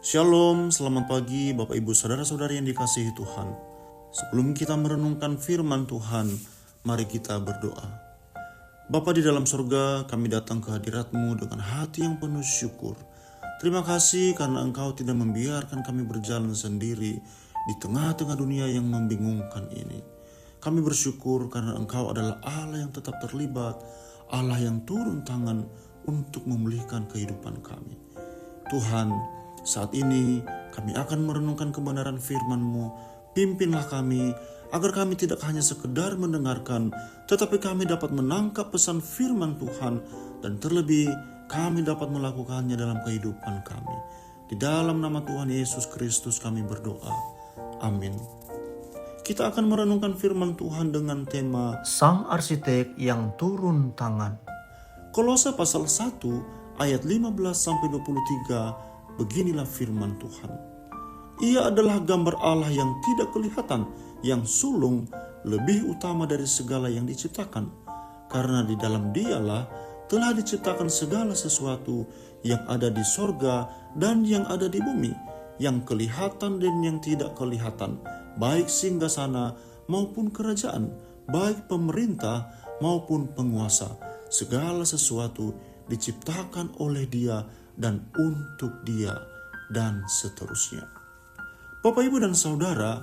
Shalom, selamat pagi Bapak Ibu Saudara-saudari yang dikasihi Tuhan. Sebelum kita merenungkan firman Tuhan, mari kita berdoa. Bapa di dalam surga, kami datang ke hadirat-Mu dengan hati yang penuh syukur. Terima kasih karena Engkau tidak membiarkan kami berjalan sendiri di tengah-tengah dunia yang membingungkan ini. Kami bersyukur karena Engkau adalah Allah yang tetap terlibat, Allah yang turun tangan untuk memulihkan kehidupan kami. Tuhan, saat ini kami akan merenungkan kebenaran firman-Mu. Pimpinlah kami agar kami tidak hanya sekedar mendengarkan, tetapi kami dapat menangkap pesan firman Tuhan dan terlebih kami dapat melakukannya dalam kehidupan kami. Di dalam nama Tuhan Yesus Kristus kami berdoa. Amin. Kita akan merenungkan firman Tuhan dengan tema Sang Arsitek yang turun tangan. Kolose pasal 1 ayat 15-23. Beginilah firman Tuhan. Ia adalah gambar Allah yang tidak kelihatan, yang sulung, lebih utama dari segala yang diciptakan. Karena di dalam Dialah telah diciptakan segala sesuatu yang ada di sorga dan yang ada di bumi, yang kelihatan dan yang tidak kelihatan, baik singgasana maupun kerajaan, baik pemerintah maupun penguasa. Segala sesuatu diciptakan oleh Dia dan untuk Dia, dan seterusnya. Bapak, Ibu, dan Saudara,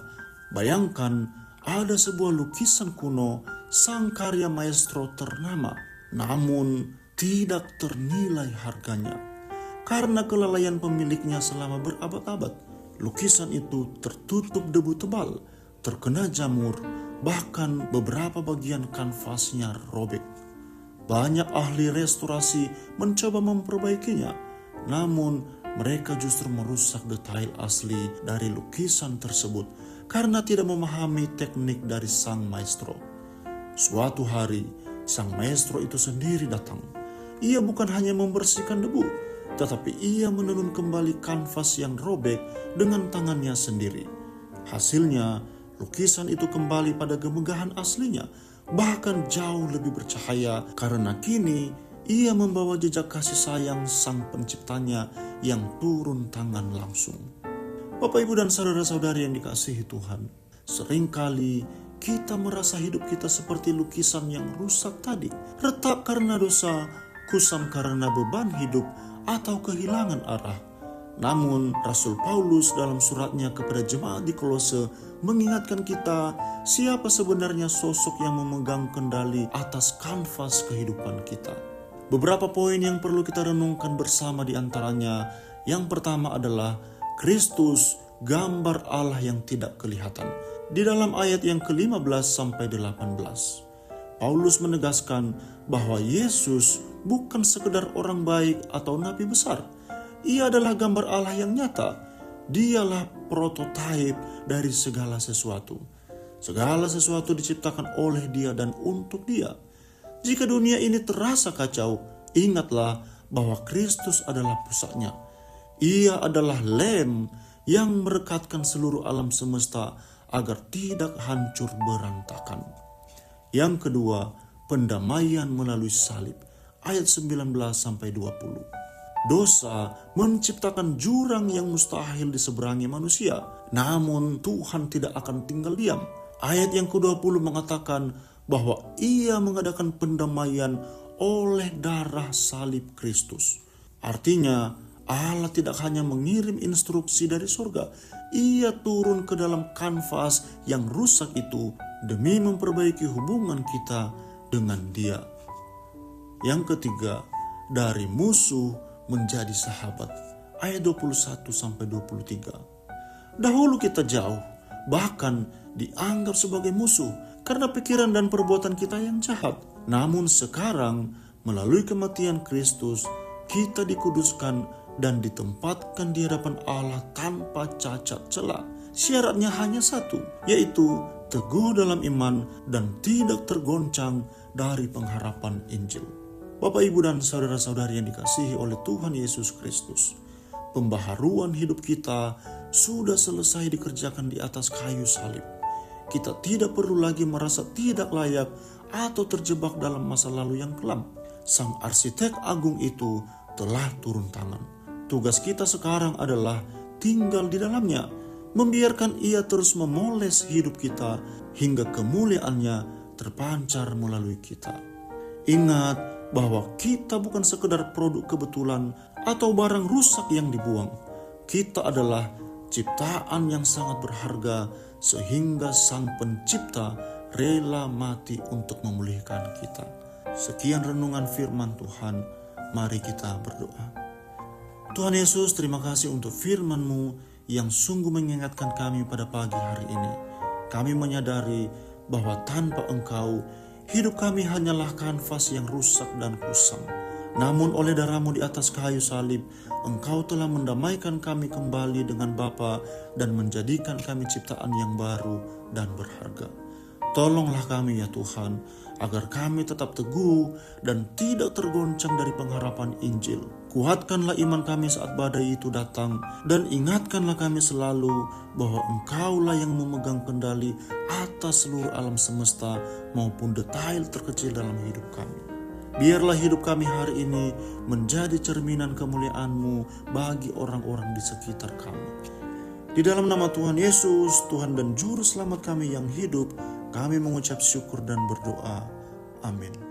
bayangkan ada sebuah lukisan kuno sang karya maestro ternama, namun tidak ternilai harganya. Karena kelalaian pemiliknya selama berabad-abad, lukisan itu tertutup debu tebal, terkena jamur, bahkan beberapa bagian kanvasnya robek. Banyak ahli restorasi mencoba memperbaikinya, namun mereka justru merusak detail asli dari lukisan tersebut karena tidak memahami teknik dari sang maestro. Suatu hari, sang maestro itu sendiri datang. Ia bukan hanya membersihkan debu, tetapi ia menenun kembali kanvas yang robek dengan tangannya sendiri. Hasilnya, lukisan itu kembali pada kemegahan aslinya, bahkan jauh lebih bercahaya karena kini ia membawa jejak kasih sayang sang penciptanya yang turun tangan langsung. Bapak, Ibu, dan saudara-saudari yang dikasihi Tuhan, seringkali kita merasa hidup kita seperti lukisan yang rusak tadi, retak karena dosa, kusam karena beban hidup, atau kehilangan arah. Namun Rasul Paulus dalam suratnya kepada jemaat di Kolose mengingatkan kita siapa sebenarnya sosok yang memegang kendali atas kanvas kehidupan kita. Beberapa poin yang perlu kita renungkan bersama di antaranya. Yang pertama adalah Kristus, gambar Allah yang tidak kelihatan. Di dalam ayat yang ke-15-18, Paulus menegaskan bahwa Yesus bukan sekedar orang baik atau nabi besar. Ia adalah gambar Allah yang nyata. Dialah prototipe dari segala sesuatu. Segala sesuatu diciptakan oleh Dia dan untuk Dia. Jika dunia ini terasa kacau, ingatlah bahwa Kristus adalah pusatnya. Ia adalah lem yang merekatkan seluruh alam semesta agar tidak hancur berantakan. Yang kedua, pendamaian melalui salib. Ayat 19-20. Dosa menciptakan jurang yang mustahil diseberangi manusia. Namun Tuhan tidak akan tinggal diam. Ayat yang ke-20 mengatakan bahwa Ia mengadakan pendamaian oleh darah salib Kristus. Artinya, Allah tidak hanya mengirim instruksi dari surga, Ia turun ke dalam kanvas yang rusak itu demi memperbaiki hubungan kita dengan Dia. Yang ketiga, dari musuh menjadi sahabat. Ayat 21-23. Dahulu kita jauh, bahkan dianggap sebagai musuh karena pikiran dan perbuatan kita yang jahat. Namun sekarang, melalui kematian Kristus, kita dikuduskan dan ditempatkan di hadapan Allah tanpa cacat celah. Syaratnya hanya satu, yaitu teguh dalam iman dan tidak tergoncang dari pengharapan Injil. Bapak, Ibu, dan saudara-saudari yang dikasihi oleh Tuhan Yesus Kristus, pembaharuan hidup kita sudah selesai dikerjakan di atas kayu salib. Kita tidak perlu lagi merasa tidak layak atau terjebak dalam masa lalu yang kelam. Sang arsitek agung itu telah turun tangan. Tugas kita sekarang adalah tinggal di dalamnya, membiarkan Ia terus memoles hidup kita hingga kemuliaannya terpancar melalui kita. Ingat bahwa kita bukan sekedar produk kebetulan atau barang rusak yang dibuang. Kita adalah ciptaan yang sangat berharga sehingga Sang Pencipta rela mati untuk memulihkan kita. Sekian renungan firman Tuhan, mari kita berdoa. Tuhan Yesus, terima kasih untuk firman-Mu yang sungguh mengingatkan kami pada pagi hari ini. Kami menyadari bahwa tanpa Engkau, hidup kami hanyalah kanvas yang rusak dan kusam. Namun oleh darah-Mu di atas kayu salib, Engkau telah mendamaikan kami kembali dengan Bapa dan menjadikan kami ciptaan yang baru dan berharga. Tolonglah kami ya Tuhan, agar kami tetap teguh dan tidak tergoncang dari pengharapan Injil. Kuatkanlah iman kami saat badai itu datang, dan ingatkanlah kami selalu bahwa Engkaulah yang memegang kendali atas seluruh alam semesta maupun detail terkecil dalam hidup kami. Biarlah hidup kami hari ini menjadi cerminan kemuliaan-Mu bagi orang-orang di sekitar kami. Di dalam nama Tuhan Yesus, Tuhan dan Juru Selamat kami yang hidup, kami mengucap syukur dan berdoa. Amin.